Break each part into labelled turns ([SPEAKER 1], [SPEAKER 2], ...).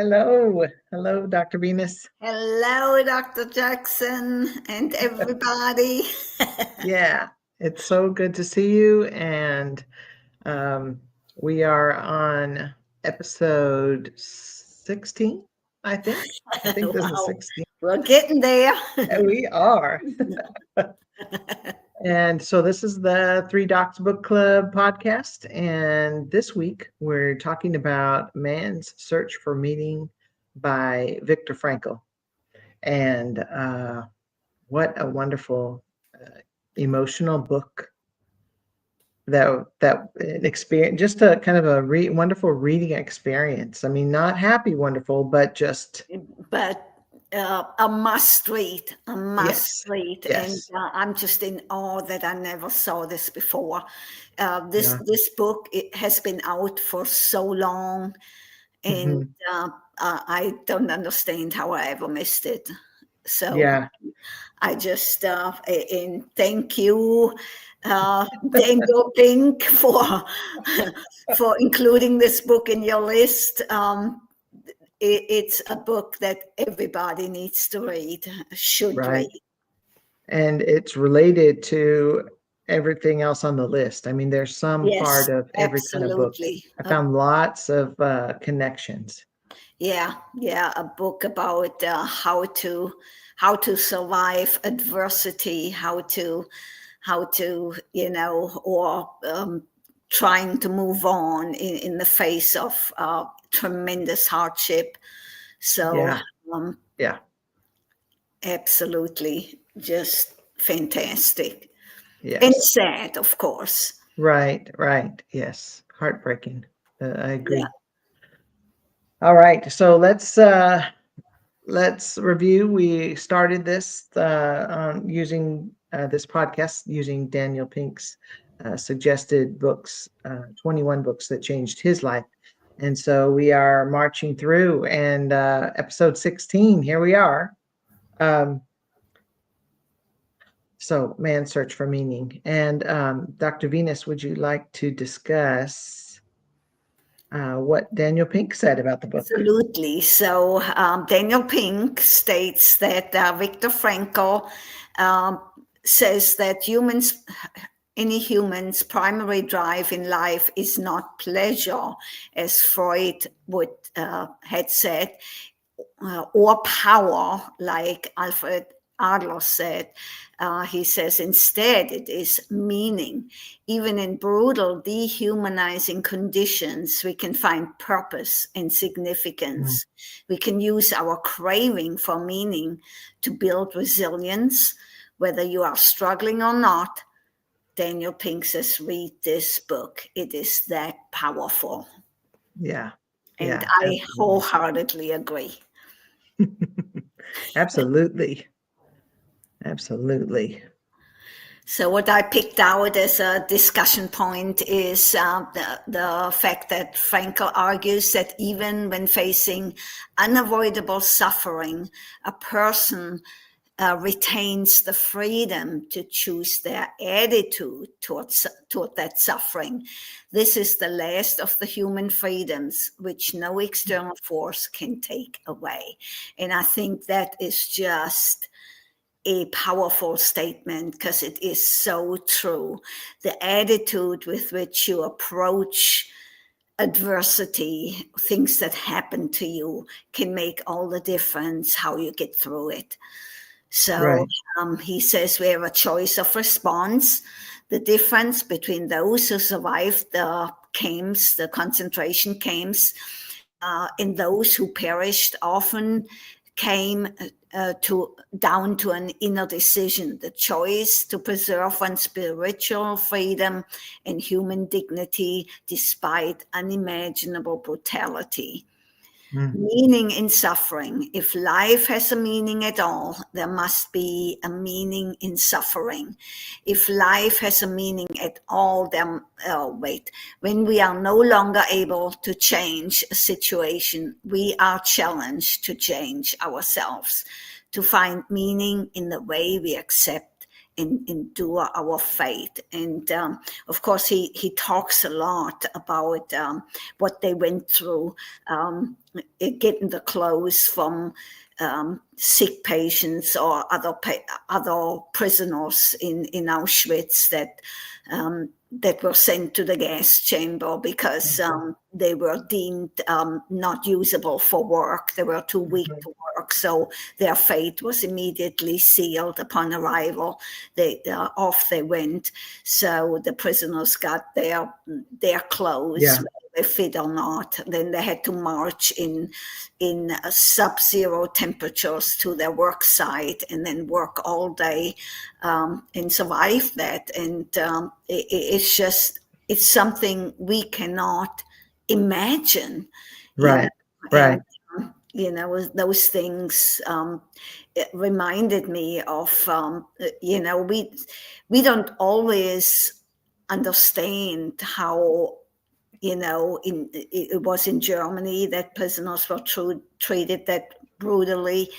[SPEAKER 1] Hello. Hello, Dr. Venus.
[SPEAKER 2] Hello, Dr. Jackson, and everybody.
[SPEAKER 1] Yeah, it's so good to see you. And um, we are on episode 16, I think. I think this is
[SPEAKER 2] Wow,
[SPEAKER 1] 16.
[SPEAKER 2] we're getting there.
[SPEAKER 1] We are. And so this is the Three Docs Book Club podcast. And this week we're talking about Man's Search for Meaning by Viktor Frankl. And what a wonderful emotional book that experience, just a kind of a wonderful reading experience. I mean, not happy wonderful, but just
[SPEAKER 2] But a must read, a must
[SPEAKER 1] yes,
[SPEAKER 2] read, and
[SPEAKER 1] yes,
[SPEAKER 2] I'm just in awe that I never saw this before. This
[SPEAKER 1] yeah,
[SPEAKER 2] this book, it has been out for so long, and
[SPEAKER 1] hmm,
[SPEAKER 2] I don't understand how I ever missed it. So
[SPEAKER 1] yeah,
[SPEAKER 2] I just and thank you, Daniel Pink, for including this book in your list. It's a book that everybody needs to read, should
[SPEAKER 1] right.
[SPEAKER 2] read.
[SPEAKER 1] And it's related to everything else on the list. I mean, there's some part
[SPEAKER 2] Yes,
[SPEAKER 1] of every kind of book.
[SPEAKER 2] absolutely.
[SPEAKER 1] I found lots of connections.
[SPEAKER 2] Yeah, a book about how to survive adversity, how to or trying to move on in the face of tremendous hardship. So
[SPEAKER 1] Yeah,
[SPEAKER 2] um,
[SPEAKER 1] yeah,
[SPEAKER 2] absolutely, just fantastic and
[SPEAKER 1] yes.
[SPEAKER 2] sad, of course.
[SPEAKER 1] Right, right. Yes. Heartbreaking. I
[SPEAKER 2] Yeah.
[SPEAKER 1] agree. All right. So let's review. We started this on using this podcast using Daniel Pink's suggested books, 21 books that changed his life. And so we are marching through, and episode 16, here we are. So, Man's Search for Meaning. And Dr. Venus, would you like to discuss what Daniel Pink said about the book?
[SPEAKER 2] Absolutely. So Daniel Pink states that Viktor Frankl um, says that any human's primary drive in life is not pleasure, as Freud would had said, or power, like Alfred Adler said. He says instead it is meaning. Even in brutal, dehumanizing conditions, we can find purpose and
[SPEAKER 1] Mm,
[SPEAKER 2] significance. We can use our craving for meaning to build resilience, whether you are struggling or not. Daniel Pink says, read this book. It is that powerful.
[SPEAKER 1] yeah,
[SPEAKER 2] And
[SPEAKER 1] yeah,
[SPEAKER 2] I
[SPEAKER 1] absolutely.
[SPEAKER 2] wholeheartedly agree.
[SPEAKER 1] Absolutely. Absolutely.
[SPEAKER 2] So what I picked out as a discussion point is the fact that Frankl argues that even when facing unavoidable suffering, a person retains the freedom to choose their attitude toward that suffering. This is the last of the human freedoms, which no external force can take away. And I think that is just a powerful statement because it is so true. The attitude with which you approach adversity, things that happen to you, can make all the difference how you get through it. So
[SPEAKER 1] Right.
[SPEAKER 2] he says we have a choice of response. The difference between those who survived the camps, the concentration camps, and those who perished often came to down to an inner decision, the choice to preserve one's spiritual freedom and human dignity despite unimaginable brutality.
[SPEAKER 1] Mm,
[SPEAKER 2] Meaning in suffering. If life has a meaning at all, there must be a meaning in suffering. If life has a meaning at all, then, when we are no longer able to change a situation, we are challenged to change ourselves, to find meaning in the way we accept endure our fate. And of course, he talks a lot about what they went through, getting the clothes from sick patients or other prisoners in Auschwitz that were sent to the gas chamber because they were deemed not usable for work. They were too weak to work, so their fate was immediately sealed upon arrival. Off they went. So the prisoners got their clothes.
[SPEAKER 1] Yeah.
[SPEAKER 2] They fit or not. Then they had to march in sub-zero temperatures to their work site and then work all day and survive that. And it's something we cannot imagine.
[SPEAKER 1] Right. Right.
[SPEAKER 2] And, those things it reminded me of, we don't always understand how, it was in Germany that prisoners were treated that brutally.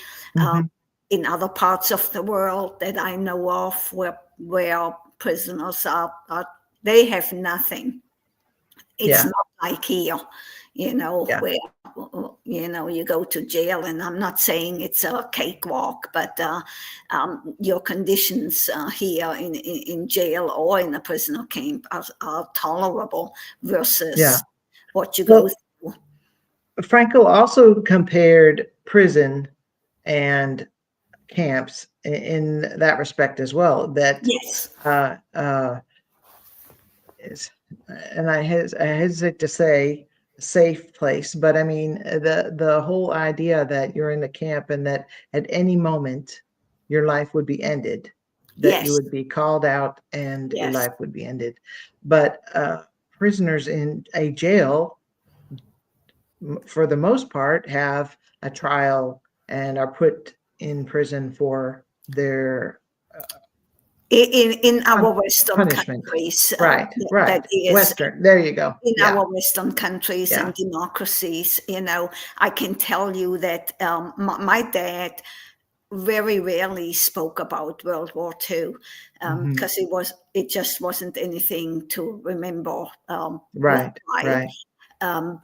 [SPEAKER 2] In other parts of the world that I know of, where prisoners they have nothing. It's not like here, where you go to jail, and I'm not saying it's a cakewalk, but your conditions here in jail or in a prisoner camp are tolerable versus what you go through.
[SPEAKER 1] Frankl also compared prison and camps in that respect as well. That
[SPEAKER 2] yes,
[SPEAKER 1] and I hesitate to say safe place, but I mean the whole idea that you're in the camp and that at any moment your life would be ended, that you would be called out and your life would be ended. But prisoners in a jail, for the most part, have a trial and are put in prison for their
[SPEAKER 2] in our Western
[SPEAKER 1] punishment.
[SPEAKER 2] countries.
[SPEAKER 1] Right.
[SPEAKER 2] That is
[SPEAKER 1] Western. There you go.
[SPEAKER 2] In our Western countries and democracies, I can tell you that my dad very rarely spoke about World War II because it just wasn't anything to remember.
[SPEAKER 1] Right.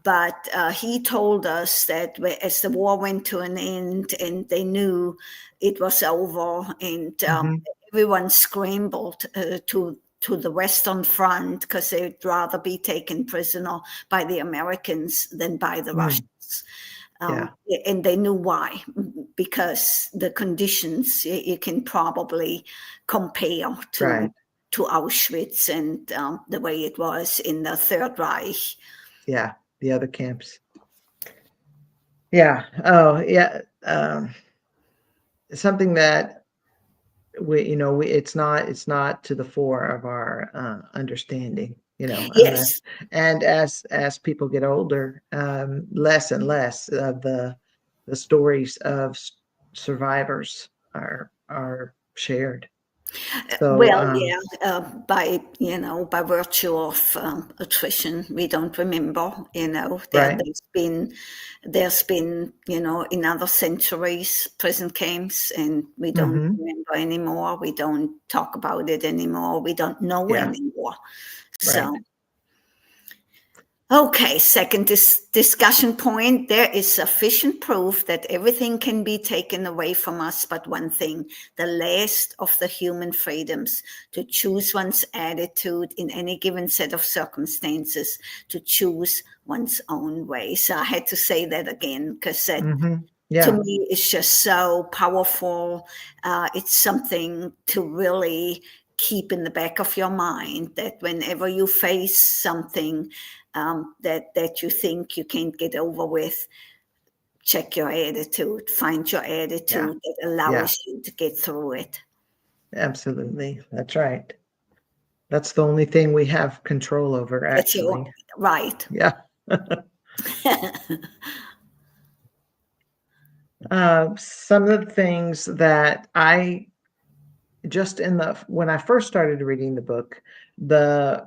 [SPEAKER 2] But he told us that as the war went to an end and they knew it was over, and everyone scrambled to the Western Front because they'd rather be taken prisoner by the Americans than by the Russians. And they knew why, because the conditions you can probably compare to Auschwitz and the way it was in the Third Reich.
[SPEAKER 1] Yeah, the other camps. Yeah. Oh, yeah. Something that it's not to the fore of our understanding.
[SPEAKER 2] Yes.
[SPEAKER 1] And as people get older, less and less of the stories of survivors are shared. So,
[SPEAKER 2] by virtue of attrition, we don't remember. There's been in other centuries prison camps, and we don't remember anymore. We don't talk about it anymore. We don't know anymore. So. Okay, second discussion point. There is sufficient proof that everything can be taken away from us but one thing, the last of the human freedoms, to choose one's attitude in any given set of circumstances, to choose one's own way. So I had to say that again because that to me is just so powerful. It's something to really keep in the back of your mind, that whenever you face something that you think you can't get over with, check your attitude, find your attitude that allows you to get through it.
[SPEAKER 1] Absolutely. That's right. That's the only thing we have control over, actually.
[SPEAKER 2] Right.
[SPEAKER 1] Yeah. Some of the things that I just when I first started reading the book, the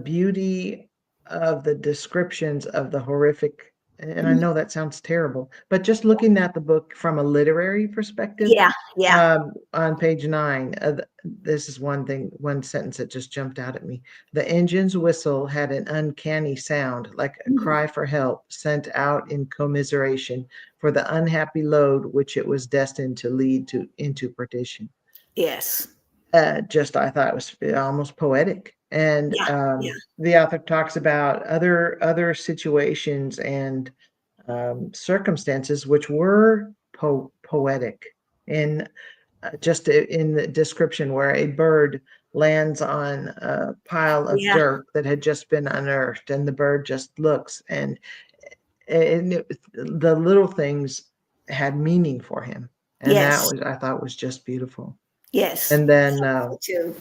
[SPEAKER 1] beauty of the descriptions of the horrific and I know that sounds terrible, but just looking at the book from a literary perspective,
[SPEAKER 2] Yeah, yeah.
[SPEAKER 1] on page 9, this is one sentence that just jumped out at me. The engine's whistle had an uncanny sound, like a
[SPEAKER 2] Mhm.
[SPEAKER 1] cry for help, sent out in commiseration for the unhappy load which it was destined to lead into perdition.
[SPEAKER 2] Yes.
[SPEAKER 1] Just I thought it was almost poetic. And
[SPEAKER 2] Yeah, yeah,
[SPEAKER 1] the author talks about other situations and circumstances which were poetic in just in the description where a bird lands on a pile of
[SPEAKER 2] yeah.
[SPEAKER 1] dirt that had just been unearthed, and the bird just looks, and the little things had meaning for him, and that
[SPEAKER 2] Yes,
[SPEAKER 1] was I thought was just beautiful.
[SPEAKER 2] yes.
[SPEAKER 1] And then
[SPEAKER 2] Me too.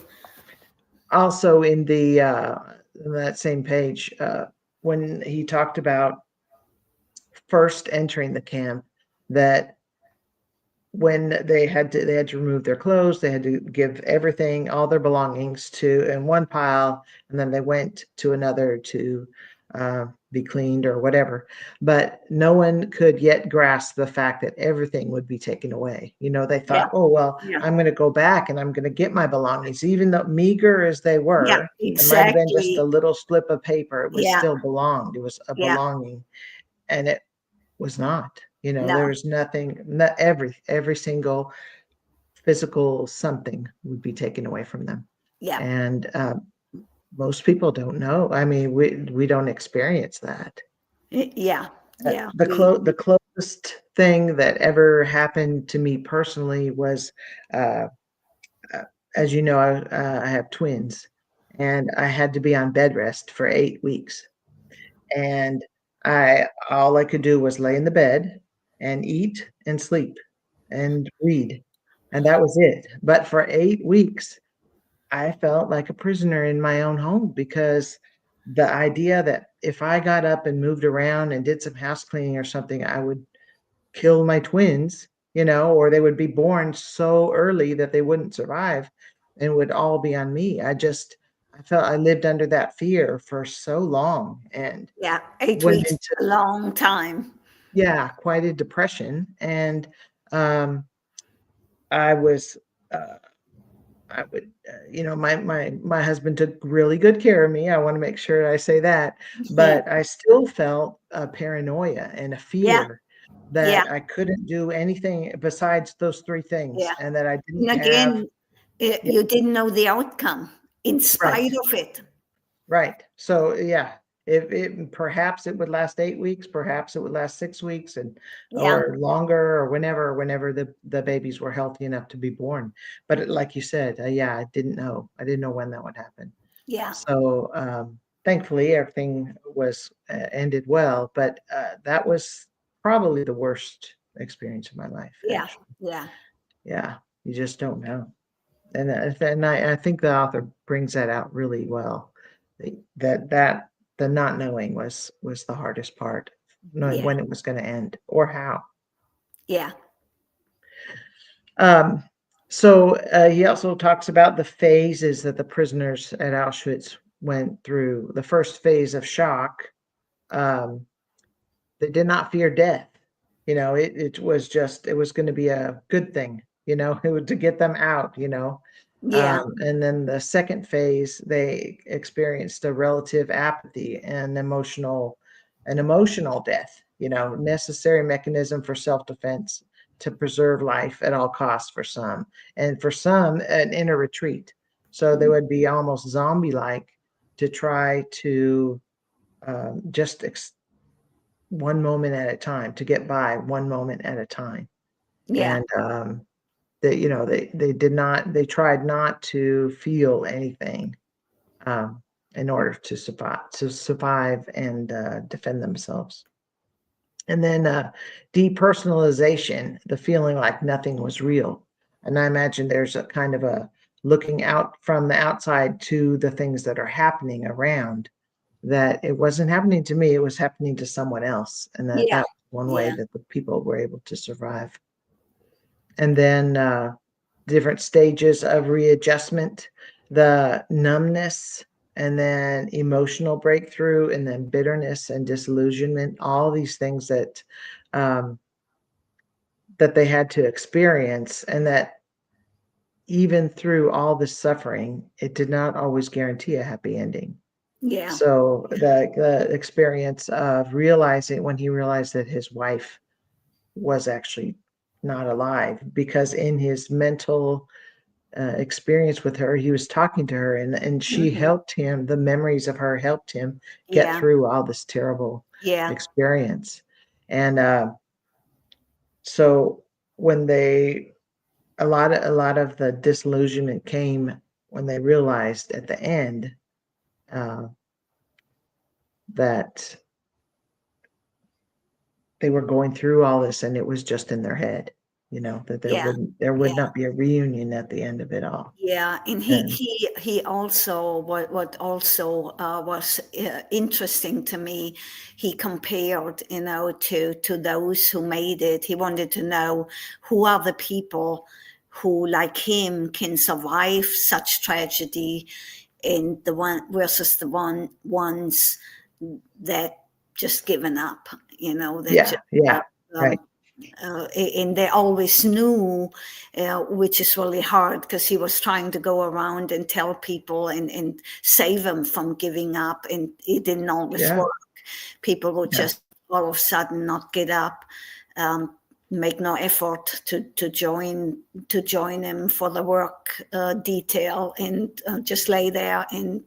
[SPEAKER 1] also in that same page, when he talked about first entering the camp, that when they had to remove their clothes, they had to give everything, all their belongings to in one pile, and then they went to another to be cleaned or whatever. But no one could yet grasp the fact that everything would be taken away. They
[SPEAKER 2] Yeah,
[SPEAKER 1] thought, oh well,
[SPEAKER 2] yeah,
[SPEAKER 1] I'm going to go back and I'm going to get my belongings, even though meager as they
[SPEAKER 2] yeah.
[SPEAKER 1] were. It might have been just a
[SPEAKER 2] Exactly.
[SPEAKER 1] little slip of paper. It was
[SPEAKER 2] Yeah,
[SPEAKER 1] still belonged. It was a
[SPEAKER 2] yeah.
[SPEAKER 1] belonging, and it was not. There
[SPEAKER 2] No.
[SPEAKER 1] was nothing, not every single physical something would be taken away from them.
[SPEAKER 2] Yeah,
[SPEAKER 1] And most people don't know. I mean, we don't experience that.
[SPEAKER 2] yeah, yeah.
[SPEAKER 1] The closest thing that ever happened to me personally was, uh, uh, as you know, I have twins, and I had to be on bed rest for 8 weeks. And I all I could do was lay in the bed and eat and sleep and read, and that was it. But for 8 weeks, I felt like a prisoner in my own home, because the idea that if I got up and moved around and did some house cleaning or something, I would kill my twins, or they would be born so early that they wouldn't survive and would all be on me. I felt I lived under that fear for so long and
[SPEAKER 2] yeah. 8 weeks,
[SPEAKER 1] went into,
[SPEAKER 2] a long time.
[SPEAKER 1] yeah, quite a depression. And um, I was, uh, I would, my husband took really good care of me. I want to make sure I say that,
[SPEAKER 2] Yeah,
[SPEAKER 1] but I still felt a paranoia and a
[SPEAKER 2] yeah,
[SPEAKER 1] fear
[SPEAKER 2] yeah,
[SPEAKER 1] that I couldn't do anything besides those three things,
[SPEAKER 2] yeah.
[SPEAKER 1] and that I
[SPEAKER 2] And
[SPEAKER 1] didn't have.
[SPEAKER 2] again,
[SPEAKER 1] Yeah,
[SPEAKER 2] you didn't know the outcome in spite
[SPEAKER 1] right.
[SPEAKER 2] of it.
[SPEAKER 1] Right. So, yeah, if it perhaps it would last 8 weeks, perhaps it would last 6 weeks, and
[SPEAKER 2] Yeah,
[SPEAKER 1] or longer, or whenever the babies were healthy enough to be born. But like you said, yeah, I didn't know. I didn't know when that would happen.
[SPEAKER 2] yeah,
[SPEAKER 1] So, thankfully, everything was, ended well, but, that was probably the worst experience of my life,
[SPEAKER 2] yeah,
[SPEAKER 1] actually.
[SPEAKER 2] yeah,
[SPEAKER 1] Yeah, you just don't know. And I think the author brings that out really well. That the not knowing was the hardest part, knowing
[SPEAKER 2] yeah,
[SPEAKER 1] when it was gonna end or how.
[SPEAKER 2] yeah,
[SPEAKER 1] Um, so, he also talks about the phases that the prisoners at Auschwitz went through. The first phase of shock, um, they did not fear death. It was gonna be a good thing, it was to get them out,
[SPEAKER 2] yeah,
[SPEAKER 1] and then the second phase, they experienced a relative apathy and emotional death, necessary mechanism for self-defense to preserve life at all costs for some, and for some, an inner retreat. So they would be almost zombie-like to try to just one moment at a time, to get by one moment at a time.
[SPEAKER 2] yeah,
[SPEAKER 1] And they tried not to feel anything, um, in order to survive and defend themselves. And then depersonalization, the feeling like nothing was real. And I imagine there's a kind of a looking out from the outside to the things that are happening around, that it wasn't happening to me, it was happening to someone else. And that
[SPEAKER 2] yeah,
[SPEAKER 1] was one way
[SPEAKER 2] yeah,
[SPEAKER 1] that the people were able to survive. And then different stages of readjustment, the numbness and then emotional breakthrough, and then bitterness and disillusionment, all these things that that they had to experience, and that even through all the suffering, it did not always guarantee a happy ending.
[SPEAKER 2] Yeah.
[SPEAKER 1] So the experience of realizing, when he realized that his wife was actually not alive, because in his mental experience with her, he was talking to her, and she
[SPEAKER 2] Mhm.
[SPEAKER 1] helped him. The memories of her helped him get
[SPEAKER 2] Yeah.
[SPEAKER 1] through all this terrible
[SPEAKER 2] Yeah.
[SPEAKER 1] experience. And so when they a lot of the disillusionment came when they realized at the end uh, that they were going through all this, and it was just in their head, that there
[SPEAKER 2] Yeah.
[SPEAKER 1] wouldn't there would
[SPEAKER 2] Yeah.
[SPEAKER 1] not be a reunion at the end of it all.
[SPEAKER 2] Yeah, and
[SPEAKER 1] And
[SPEAKER 2] he also, what also was interesting to me, he compared, to those who made it. He wanted to know who are the people who, like him, can survive such tragedy, and the one versus the ones that just given up, that
[SPEAKER 1] yeah,
[SPEAKER 2] just
[SPEAKER 1] yeah,
[SPEAKER 2] uh,
[SPEAKER 1] right,
[SPEAKER 2] um, and they always knew, which is really hard, because he was trying to go around and tell people and save them from giving up, and it didn't always
[SPEAKER 1] yeah,
[SPEAKER 2] work. People would
[SPEAKER 1] yeah,
[SPEAKER 2] just all of a sudden not get up, um, make no effort to join him for the work detail, and just lay there and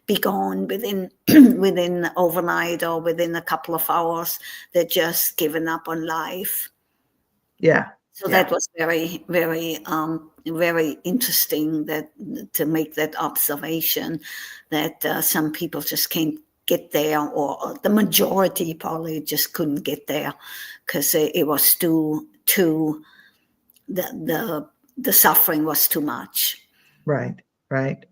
[SPEAKER 2] be gone within within overnight or within a couple of hours. They're just given up on life.
[SPEAKER 1] yeah,
[SPEAKER 2] So
[SPEAKER 1] yeah,
[SPEAKER 2] that was very, very, very interesting, that to make that observation, that some people just can't get there, or the majority probably just couldn't get there, because it was too the suffering was too much.
[SPEAKER 1] right, right.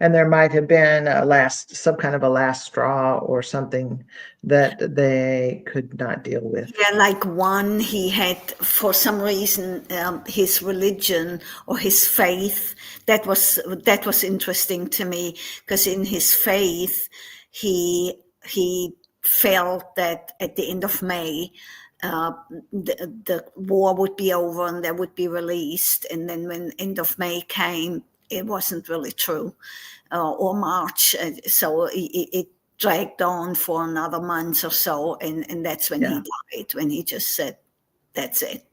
[SPEAKER 1] And there might have been some kind of a last straw or something that they could not deal with.
[SPEAKER 2] Yeah, like one, he had, for some reason, his religion or his faith. That was interesting to me, because in his faith, he felt that at the end of May, the war would be over and they would be released. And then when end of May came, it wasn't really true, or March. So it dragged on for another month or so, and that's when
[SPEAKER 1] Yeah,
[SPEAKER 2] he died, when he just said, that's it.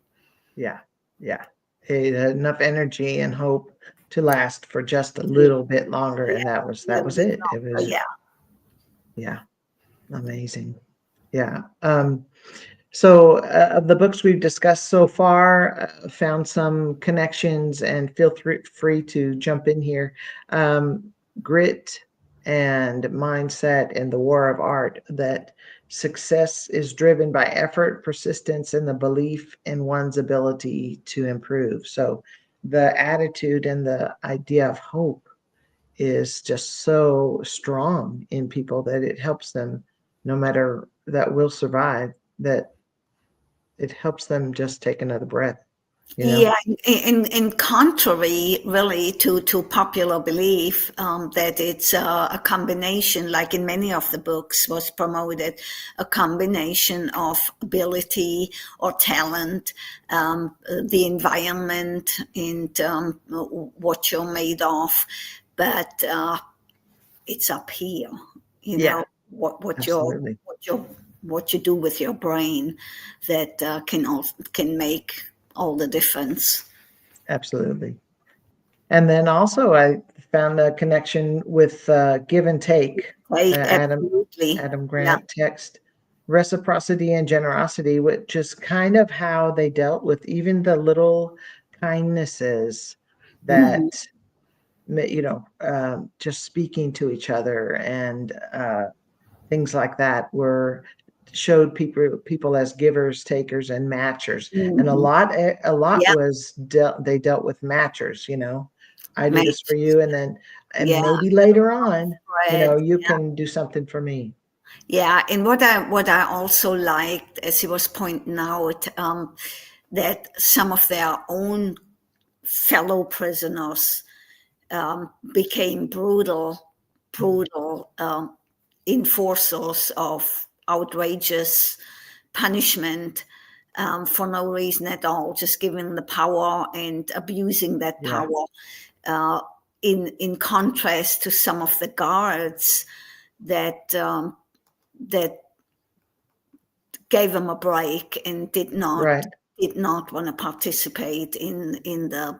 [SPEAKER 1] yeah, yeah. He had enough energy and hope to last for just a
[SPEAKER 2] Yeah,
[SPEAKER 1] little bit longer,
[SPEAKER 2] yeah,
[SPEAKER 1] and that was
[SPEAKER 2] a little bit
[SPEAKER 1] it. It
[SPEAKER 2] longer,
[SPEAKER 1] was,
[SPEAKER 2] yeah.
[SPEAKER 1] yeah, amazing. Yeah. So, of the books we've discussed so far, found some connections, and feel free to jump in here. Grit and Mindset and the War of Art, that success is driven by effort, persistence, and the belief in one's ability to improve. So, the attitude and the idea of hope is just so strong in people that it helps them, no matter that will survive, that it helps them just take another breath, you know?
[SPEAKER 2] Yeah, in contrary, really, to popular belief, that it's a combination, like in many of the books was promoted, a combination of ability or talent, the environment, and what you're made of. But it's up here,
[SPEAKER 1] Yeah,
[SPEAKER 2] what your
[SPEAKER 1] absolutely.
[SPEAKER 2] what your what you do with your brain, that can make all the difference.
[SPEAKER 1] Absolutely. And then also I found a connection with Give and Take,
[SPEAKER 2] Like,
[SPEAKER 1] Adam
[SPEAKER 2] absolutely, yeah.
[SPEAKER 1] Grant text, reciprocity and generosity, which is kind of how they dealt with even the little kindnesses
[SPEAKER 2] Mhm.
[SPEAKER 1] that, just speaking to each other, and things like that, were showed people as givers, takers, and matchers. And a
[SPEAKER 2] Mhm.
[SPEAKER 1] lot a lot
[SPEAKER 2] Yeah,
[SPEAKER 1] was they dealt with matchers, I do this for
[SPEAKER 2] matches.
[SPEAKER 1] you, and then and
[SPEAKER 2] Yeah,
[SPEAKER 1] maybe later on,
[SPEAKER 2] bread.
[SPEAKER 1] you can do something for me.
[SPEAKER 2] Yeah, and what I also liked, as he was pointing out, that some of their own fellow prisoners became brutal brutal enforcers of outrageous punishment for no reason at all, just giving the power and abusing that
[SPEAKER 1] Yeah.
[SPEAKER 2] power. In contrast to some of the guards that that gave them a break and did not
[SPEAKER 1] Right.
[SPEAKER 2] want to participate in the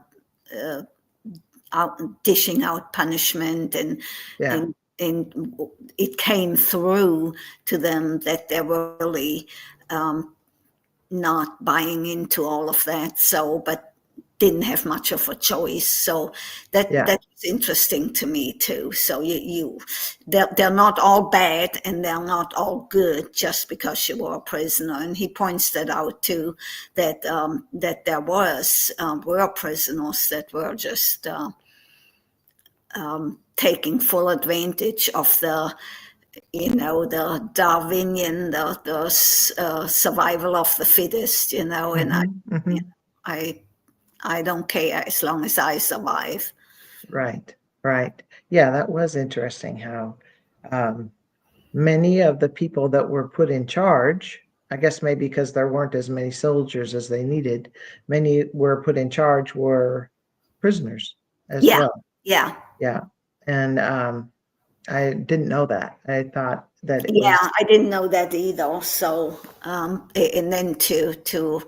[SPEAKER 2] dishing out punishment, and
[SPEAKER 1] Yeah.
[SPEAKER 2] and it came through to them that they were really not buying into all of that. So, but didn't have much of a choice. So that was interesting to me too. So they're not all bad and they're not all good just because you were a prisoner. And he points that out too, that that there were prisoners that were just taking full advantage of the Darwinian, the survival of the fittest, and I don't care as long as I survive.
[SPEAKER 1] Right. Right. Yeah, that was interesting how many of the people that were put in charge, I guess maybe because there weren't as many soldiers as they needed, many were put in charge were prisoners as well.
[SPEAKER 2] Yeah.
[SPEAKER 1] Yeah. And I didn't know that. I thought that it
[SPEAKER 2] Yeah,
[SPEAKER 1] was.
[SPEAKER 2] I didn't know that either. So, and then to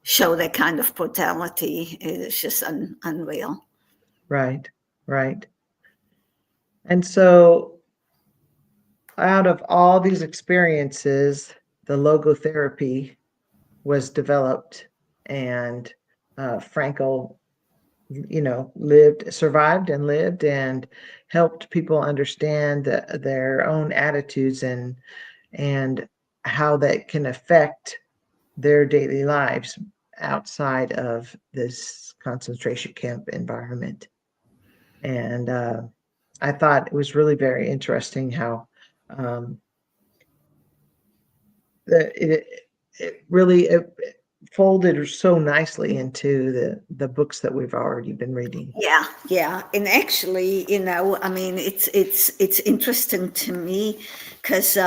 [SPEAKER 2] show that kind of brutality is just unreal.
[SPEAKER 1] Right. Right. And so out of all these experiences, the logotherapy was developed, and Frankl, survived and lived and helped people understand their own attitudes and how that can affect their daily lives outside of this concentration camp environment. And I thought it was really very interesting how it really folded so nicely into the books that we've already been reading.
[SPEAKER 2] Yeah, and actually, I mean, it's interesting to me because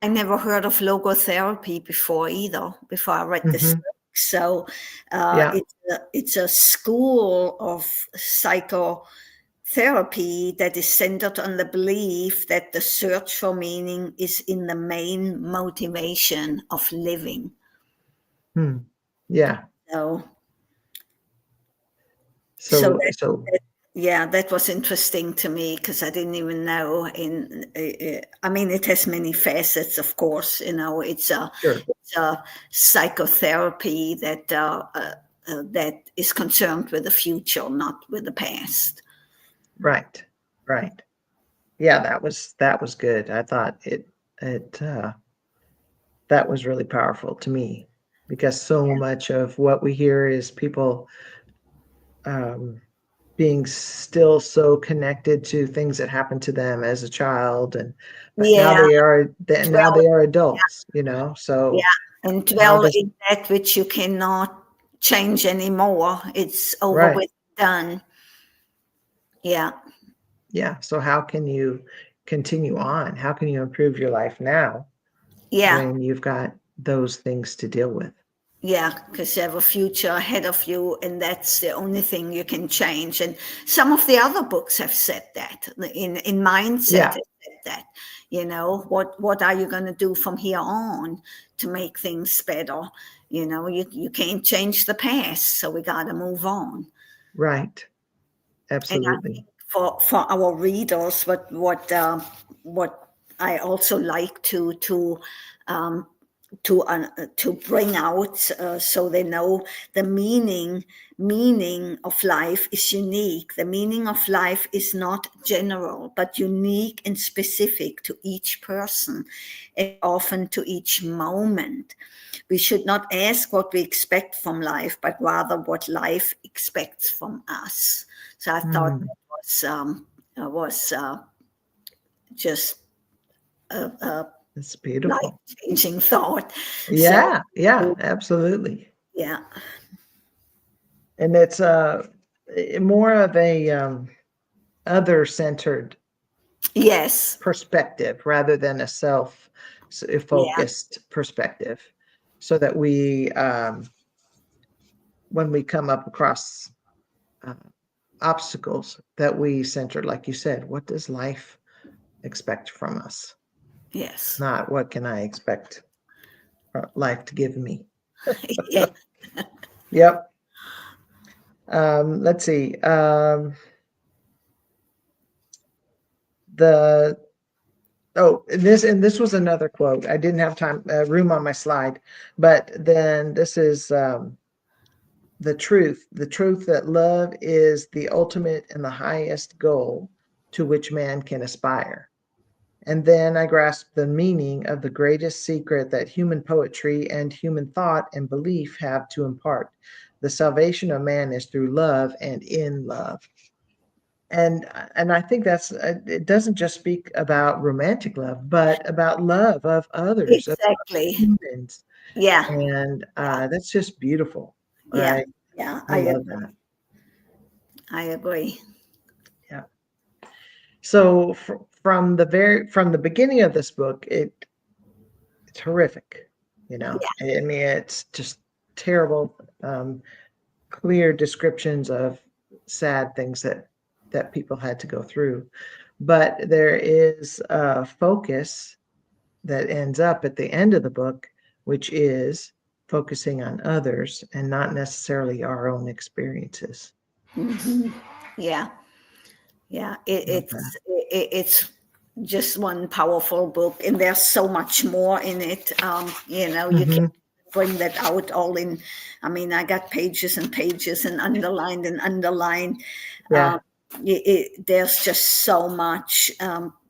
[SPEAKER 2] I never heard of logotherapy before either. Before I read this book, so
[SPEAKER 1] Yeah.
[SPEAKER 2] it's a school of psychotherapy that is centered on the belief that the search for meaning is in the main motivation of living.
[SPEAKER 1] Yeah.
[SPEAKER 2] So that was interesting to me because I didn't even know. I mean, it has many facets, of course. It's a psychotherapy that that is concerned with the future, not with the past.
[SPEAKER 1] Right. Yeah, that was good. I thought that was really powerful to me, because so much of what we hear is people being still so connected to things that happened to them as a child, but now they are adults, so
[SPEAKER 2] and dwell in that which you cannot change anymore. It's over with, done.
[SPEAKER 1] So how can you continue on? How can you improve your life now when you've got those things to deal with?
[SPEAKER 2] Because you have a future ahead of you, and that's the only thing you can change. And some of the other books have said that in Mindset have said that, what are you going to do from here on to make things better? You can't change the past, so we got to move on.
[SPEAKER 1] Right. Absolutely.
[SPEAKER 2] And for our readers, what I also like to bring out, so they know the meaning of life is unique. The meaning of life is not general, but unique and specific to each person, and often to each moment. We should not ask what we expect from life, but rather what life expects from us. So I thought that was just
[SPEAKER 1] it's beautiful,
[SPEAKER 2] life-changing thought.
[SPEAKER 1] Yeah, absolutely.
[SPEAKER 2] Yeah.
[SPEAKER 1] And it's more of other-centered
[SPEAKER 2] Yes.
[SPEAKER 1] perspective rather than a self-focused perspective, so that we, when we come up across obstacles, that we center, like you said, what does life expect from us?
[SPEAKER 2] Yes.
[SPEAKER 1] Not what can I expect life to give me.
[SPEAKER 2] Yeah.
[SPEAKER 1] Yep. Let's see. This was another quote. I didn't have room on my slide, but then this is the truth that love is the ultimate and the highest goal to which man can aspire. And then I grasped the meaning of the greatest secret that human poetry and human thought and belief have to impart. The salvation of man is through love and in love. And I think that's it doesn't just speak about romantic love, but about love of others, of
[SPEAKER 2] Exactly.
[SPEAKER 1] humans.
[SPEAKER 2] Yeah.
[SPEAKER 1] And that's just beautiful.
[SPEAKER 2] Yeah.
[SPEAKER 1] I
[SPEAKER 2] Yeah.
[SPEAKER 1] I love that.
[SPEAKER 2] I agree.
[SPEAKER 1] Yeah. So from the beginning of this book, it's horrific.
[SPEAKER 2] Yeah.
[SPEAKER 1] I mean, it's just terrible, clear descriptions of sad things that people had to go through. But there is a focus that ends up at the end of the book, which is focusing on others and not necessarily our own experiences.
[SPEAKER 2] Yeah. Yeah.
[SPEAKER 1] Okay.
[SPEAKER 2] It's just one powerful book, and there's so much more in it. You can
[SPEAKER 1] Mhm.
[SPEAKER 2] bring that out all in. I mean, I got pages and pages and underlined. Um,
[SPEAKER 1] Yeah.
[SPEAKER 2] there's just so much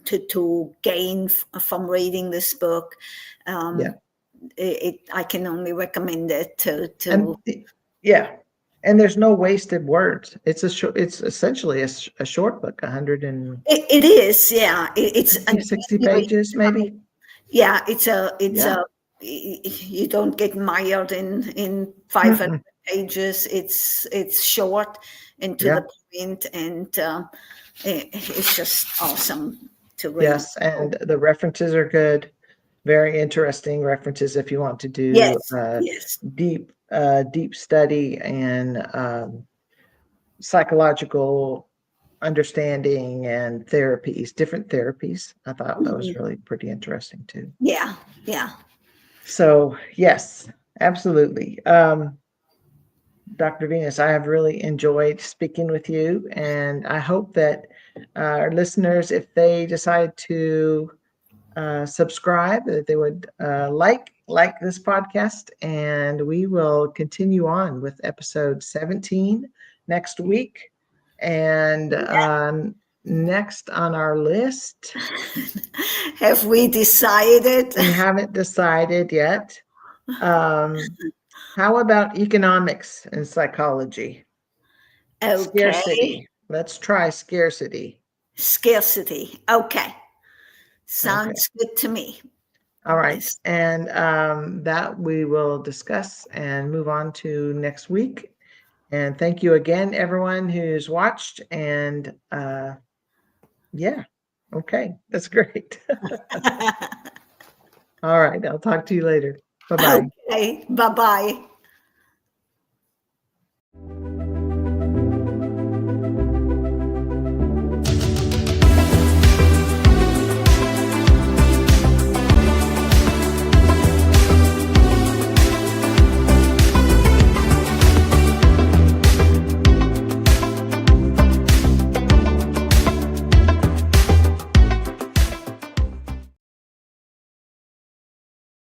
[SPEAKER 2] to gain from reading this book.
[SPEAKER 1] Yeah.
[SPEAKER 2] I can only recommend it
[SPEAKER 1] And
[SPEAKER 2] to
[SPEAKER 1] yeah. And there's no wasted words. It's essentially a short book, 150,
[SPEAKER 2] it is, yeah. It's an
[SPEAKER 1] 60
[SPEAKER 2] easy read.
[SPEAKER 1] pages,
[SPEAKER 2] I mean,
[SPEAKER 1] maybe.
[SPEAKER 2] yeah, it's
[SPEAKER 1] Yeah.
[SPEAKER 2] a you don't get mired in 500
[SPEAKER 1] Mm-mm.
[SPEAKER 2] pages. It's short and to the
[SPEAKER 1] Yeah.
[SPEAKER 2] point, and it's just awesome to read.
[SPEAKER 1] Yes. And the references are good. Very interesting references if you want to do
[SPEAKER 2] Yes, yes.
[SPEAKER 1] deep study and psychological understanding and different therapies. I thought that was
[SPEAKER 2] Mhm.
[SPEAKER 1] really pretty interesting too.
[SPEAKER 2] Yeah, yeah.
[SPEAKER 1] So yes, absolutely. Dr. Venus, I have really enjoyed speaking with you, and I hope that our listeners, if they decide to subscribe, that they would like this podcast, and we will continue on with episode 17 next week. And next on our list,
[SPEAKER 2] Have we decided?
[SPEAKER 1] we haven't decided yet. Um, how about economics and psychology?
[SPEAKER 2] Okay.
[SPEAKER 1] Scarcity. Let's try scarcity.
[SPEAKER 2] Scarcity. Okay.
[SPEAKER 1] Okay.
[SPEAKER 2] Sounds good to me.
[SPEAKER 1] All right.
[SPEAKER 2] Yes.
[SPEAKER 1] And that we will discuss and move on to next week. And thank you again, everyone who's watched. And yeah, okay, that's great. All right, I'll talk to you later. Bye bye.
[SPEAKER 2] Okay. Bye bye.